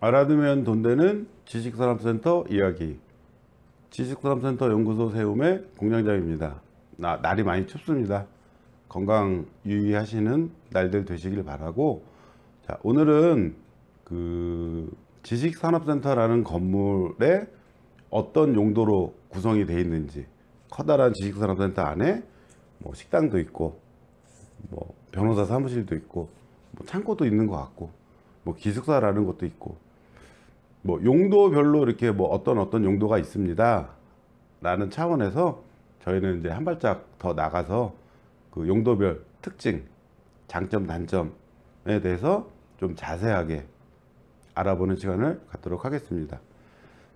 알아두면 돈 되는 지식산업센터 이야기. 지식산업센터 연구소 세움의 공장장입니다. 날이 많이 춥습니다. 건강 유의하시는 날들 되시길 바라고, 자, 오늘은 그 지식산업센터라는 건물에 어떤 용도로 구성이 되어 있는지, 커다란 지식산업센터 안에 뭐 식당도 있고, 뭐 변호사 사무실도 있고, 뭐 창고도 있는 것 같고, 뭐 기숙사라는 것도 있고, 뭐 용도별로 이렇게 뭐 어떤 용도가 있습니다 라는 차원에서 저희는 이제 한 발짝 더 나가서 그 용도별 특징, 장점, 단점에 대해서 좀 자세하게 알아보는 시간을 갖도록 하겠습니다.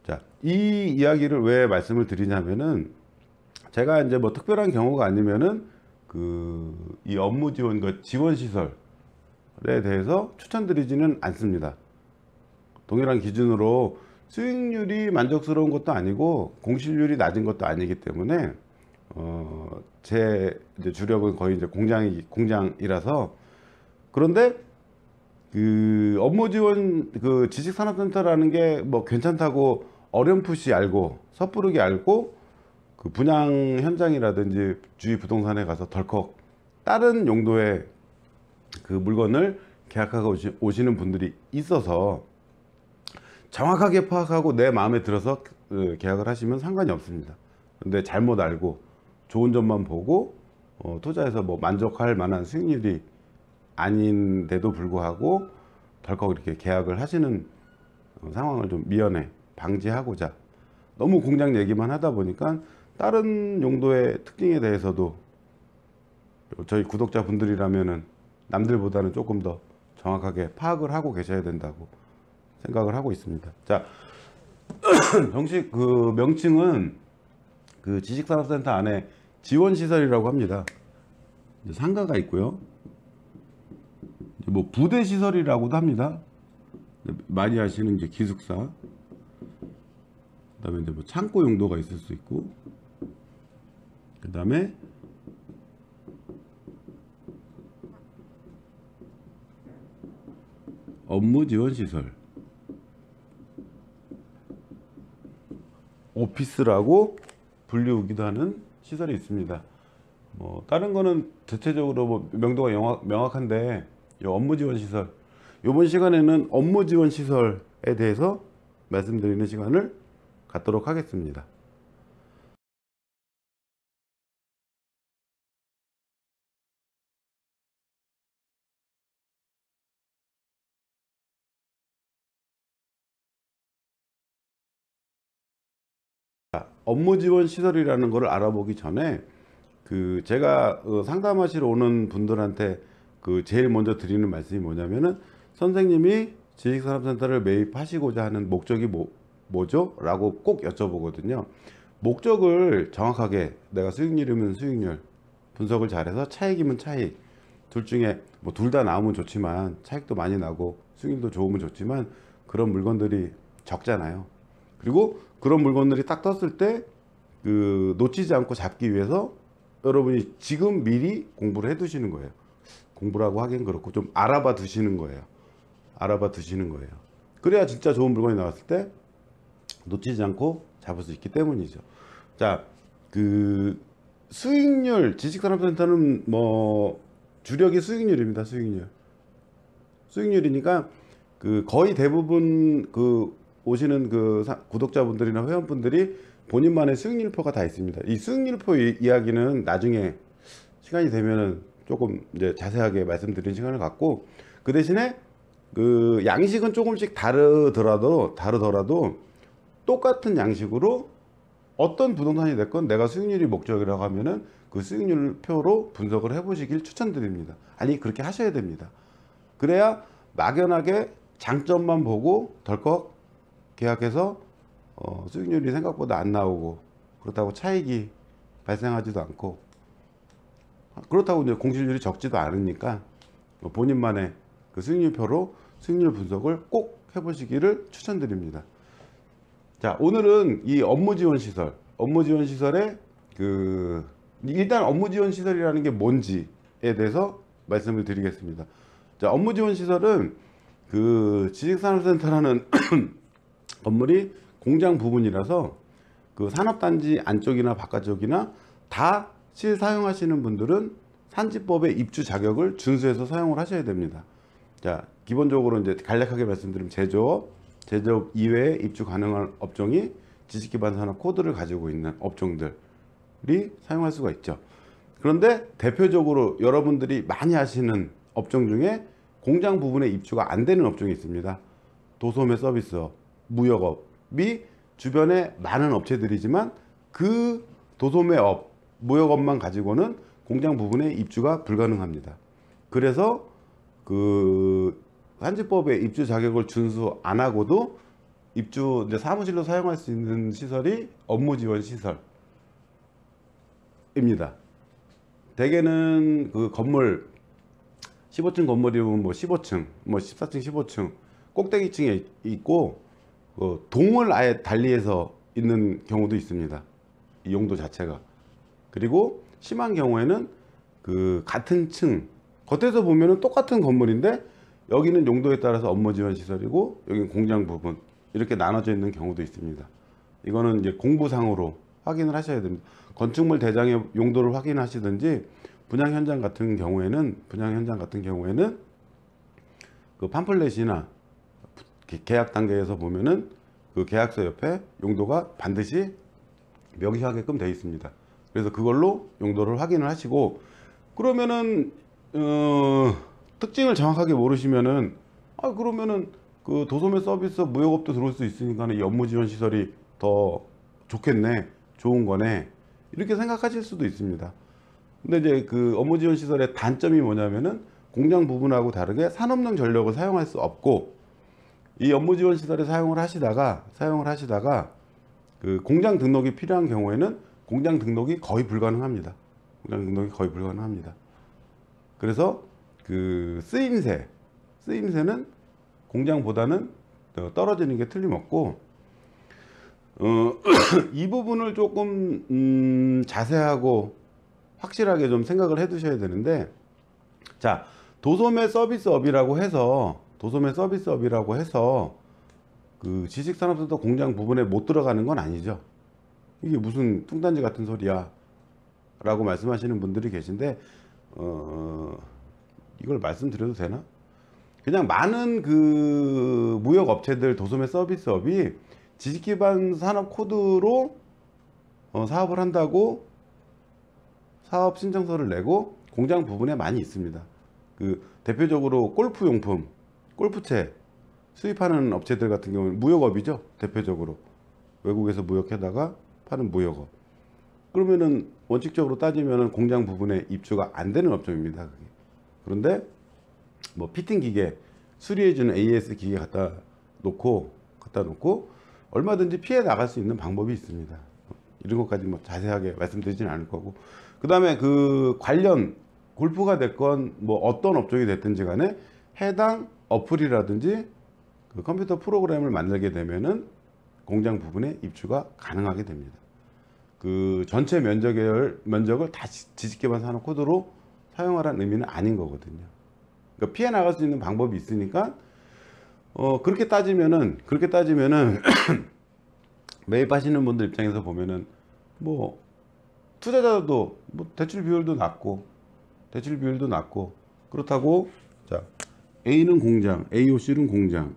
자, 이 이야기를 왜 말씀을 드리냐면은, 제가 이제 뭐 특별한 경우가 아니면은 이 업무 지원, 지원 시설에 대해서 추천드리지는 않습니다. 동일한 기준으로 수익률이 만족스러운 것도 아니고 공실률이 낮은 것도 아니기 때문에 제 이제 주력은 거의 이제 공장이라서. 그런데 그 업무 지원 그 지식산업센터라는 게 뭐 괜찮다고 어렴풋이 알고 섣부르게 알고 그 분양 현장이라든지 주위 부동산에 가서 덜컥 다른 용도의 그 물건을 계약하고 오시는 분들이 있어서, 정확하게 파악하고 내 마음에 들어서 계약을 하시면 상관이 없습니다. 근데 잘못 알고 좋은 점만 보고 투자해서 뭐 만족할 만한 수익률이 아닌데도 불구하고 덜컥 이렇게 계약을 하시는 상황을 좀 미연에 방지하고자, 너무 공장 얘기만 하다 보니까 다른 용도의 특징에 대해서도 저희 구독자분들이라면은 남들보다는 조금 더 정확하게 파악을 하고 계셔야 된다고 생각을 하고 있습니다. 자, 정식 그 명칭은 그 지식산업센터 안에 지원시설이라고 합니다. 상가가 있고요. 뭐 부대시설이라고도 합니다. 많이 아시는 이제 기숙사. 그 다음에 이제 뭐 창고 용도가 있을 수 있고, 그 다음에 업무 지원 시설, 오피스라고 불리우기도 하는 시설이 있습니다. 뭐 다른 거는 대체적으로 뭐 명도가 명확한데, 이 업무 지원 시설, 이번 시간에는 업무 지원 시설에 대해서 말씀드리는 시간을 갖도록 하겠습니다. 업무 지원 시설이라는 것을 알아보기 전에 제가 상담하시러 오는 분들한테 제일 먼저 드리는 말씀이 뭐냐면은, 선생님이 지식산업센터를 매입하시고자 하는 목적이 뭐죠? 라고 꼭 여쭤보거든요. 목적을 정확하게, 내가 수익률이면 수익률 분석을 잘해서 차익이면 차익, 둘 중에 뭐 둘 다 나오면 좋지만, 차익도 많이 나고 수익률도 좋으면 좋지만 그런 물건들이 적잖아요. 그리고 그런 물건들이 딱 떴을 때 놓치지 않고 잡기 위해서 여러분이 지금 미리 공부를 해 두시는 거예요. 공부라고 하긴 그렇고 좀 알아봐 두시는 거예요. 알아봐 두시는 거예요. 그래야 진짜 좋은 물건이 나왔을 때 놓치지 않고 잡을 수 있기 때문이죠. 자, 수익률, 지식산업센터는 뭐 주력이 수익률입니다. 수익률이니까 거의 대부분 오시는 구독자분들이나 회원분들이 본인만의 수익률표가 다 있습니다. 이 수익률표 이야기는 나중에 시간이 되면은 조금 이제 자세하게 말씀드리는 시간을 갖고, 그 대신에 양식은 조금씩 다르더라도 똑같은 양식으로 어떤 부동산이 됐건 내가 수익률이 목적이라고 하면은 그 수익률표로 분석을 해 보시길 추천드립니다. 아니, 그렇게 하셔야 됩니다. 그래야 막연하게 장점만 보고 덜컥 계약해서 수익률이 생각보다 안 나오고, 그렇다고 차익이 발생하지도 않고, 그렇다고 이제 공실률이 적지도 않으니까 본인만의 그 수익률표로 수익률 분석을 꼭 해보시기를 추천드립니다. 자, 오늘은 이 업무 지원 시설의 일단 업무 지원 시설이라는 게 뭔지에 대해서 말씀을 드리겠습니다. 자, 업무 지원 시설은 그 지식산업센터라는 건물이 공장 부분이라서 그 산업단지 안쪽이나 바깥쪽이나 다 실사용하시는 분들은 산지법의 입주 자격을 준수해서 사용을 하셔야 됩니다. 자, 기본적으로 이제 간략하게 말씀드리면 제조업 이외에 입주 가능한 업종이 지식기반 산업 코드를 가지고 있는 업종들이 사용할 수가 있죠. 그런데 대표적으로 여러분들이 많이 하시는 업종 중에 공장 부분에 입주가 안 되는 업종이 있습니다. 도소매 서비스업, 무역업이 주변에 많은 업체들이지만 그 도소매업, 무역업만 가지고는 공장 부분에 입주가 불가능합니다. 그래서 그 산지법의 입주 자격을 준수 안 하고도 입주 이제 사무실로 사용할 수 있는 시설이 업무 지원 시설입니다. 대개는 그 건물 15층 건물이면 뭐 15층, 뭐 14층, 15층 꼭대기층에 있고 동을 아예 달리해서 있는 경우도 있습니다. 이 용도 자체가. 그리고 심한 경우에는 그 같은 층 겉에서 보면은 똑같은 건물인데 여기는 용도에 따라서 업무 지원 시설이고 여기는 공장 부분 이렇게 나눠져 있는 경우도 있습니다. 이거는 이제 공부상으로 확인을 하셔야 됩니다. 건축물 대장의 용도를 확인하시든지 분양 현장 같은 경우에는 그 팜플렛이나 계약 단계에서 보면은 그 계약서 옆에 용도가 반드시 명시하게끔 되어 있습니다. 그래서 그걸로 용도를 확인을 하시고, 그러면은 특징을 정확하게 모르시면은 그러면은 그 도소매 서비스 무역업도 들어올 수 있으니까 이 업무 지원 시설이 더 좋겠네, 좋은 거네, 이렇게 생각하실 수도 있습니다. 근데 이제 그 업무 지원 시설의 단점이 뭐냐면은 공장 부분하고 다르게 산업용 전력을 사용할 수 없고, 이 업무 지원 시설에 사용을 하시다가 그 공장 등록이 필요한 경우에는 공장 등록이 거의 불가능합니다. 그래서 그 쓰임새는 공장보다는 떨어지는 게 틀림없고, 이 부분을 조금 자세하고 확실하게 좀 생각을 해 두셔야 되는데, 자, 도소매 서비스업이라고 해서 그 지식산업센터 공장 부분에 못 들어가는 건 아니죠. 이게 무슨 뚱딴지 같은 소리야 라고 말씀하시는 분들이 계신데, 이걸 말씀드려도 되나? 그냥 많은 그 무역 업체들 도소매 서비스업이 지식기반 산업 코드로 사업을 한다고 사업 신청서를 내고 공장 부분에 많이 있습니다. 그 대표적으로 골프용품, 골프채 수입하는 업체들 같은 경우는 무역업이죠. 대표적으로 외국에서 무역해다가 파는 무역업. 그러면은 원칙적으로 따지면은 공장 부분에 입주가 안 되는 업종입니다. 그게. 그런데 뭐 피팅 기계 수리해주는 AS 기계 갖다 놓고 얼마든지 피해 나갈 수 있는 방법이 있습니다. 이런 것까지 뭐 자세하게 말씀드리지는 않을 거고, 그 다음에 그 관련 골프가 됐건 뭐 어떤 업종이 됐든지 간에 해당 어플이라든지 그 컴퓨터 프로그램을 만들게 되면은 공장 부분에 입주가 가능하게 됩니다. 그 전체 면적을 다 지식기반 산업 코드로 사용하라는 의미는 아닌 거거든요. 그러니까 피해 나갈 수 있는 방법이 있으니까 그렇게 따지면은 매입하시는 분들 입장에서 보면은 뭐 투자자도 뭐 대출 비율도 낮고 그렇다고, 자, A는 공장, AOC는 공장,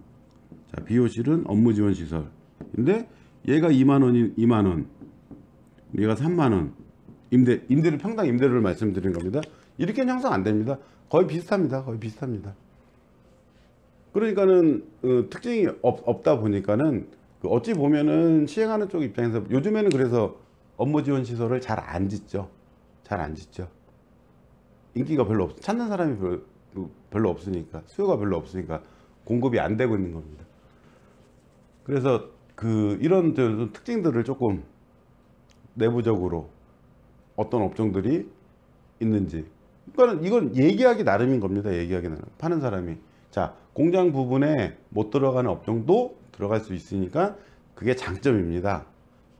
자, BOC는 업무 지원 시설. 근데 얘가 2만 원, 얘가 3만 원. 임대료 평당 임대료를 말씀드린 겁니다. 이렇게는 형성 안 됩니다. 거의 비슷합니다. 그러니까는 특징이 없다 보니까는 어찌 보면은 시행하는 쪽 입장에서 요즘에는 그래서 업무 지원 시설을 잘 안 짓죠. 인기가 별로 없어. 찾는 사람이 별로 없으니까, 수요가 별로 없으니까 공급이 안 되고 있는 겁니다. 그래서 이런 특징들을 조금 내부적으로 어떤 업종들이 있는지, 그러니까 이건 얘기하기 나름인 겁니다. 얘기하기 나름. 파는 사람이 자, 공장 부분에 못 들어가는 업종도 들어갈 수 있으니까 그게 장점입니다.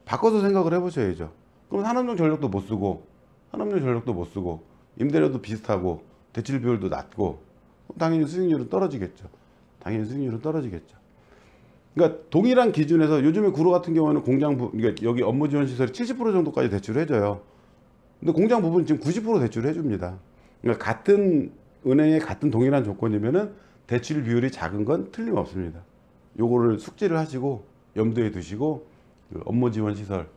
바꿔서 생각을 해보셔야죠. 그럼 산업용 전력도 못 쓰고, 산업용 전력도 못 쓰고, 임대료도 비슷하고, 대출 비율도 낮고, 당연히 수익률은 떨어지겠죠. 당연히 수익률은 떨어지겠죠. 그러니까 동일한 기준에서 요즘에 구로 같은 경우는 그러니까 여기 업무 지원 시설이 70% 정도까지 대출을 해줘요. 근데 공장 부분 지금 90% 대출을 해줍니다. 그러니까 같은 은행의 같은 동일한 조건이면은 대출 비율이 작은 건 틀림없습니다. 요거를 숙지를 하시고 염두에 두시고 그 업무 지원 시설을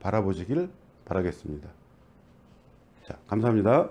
바라보시길 바라겠습니다. 자, 감사합니다.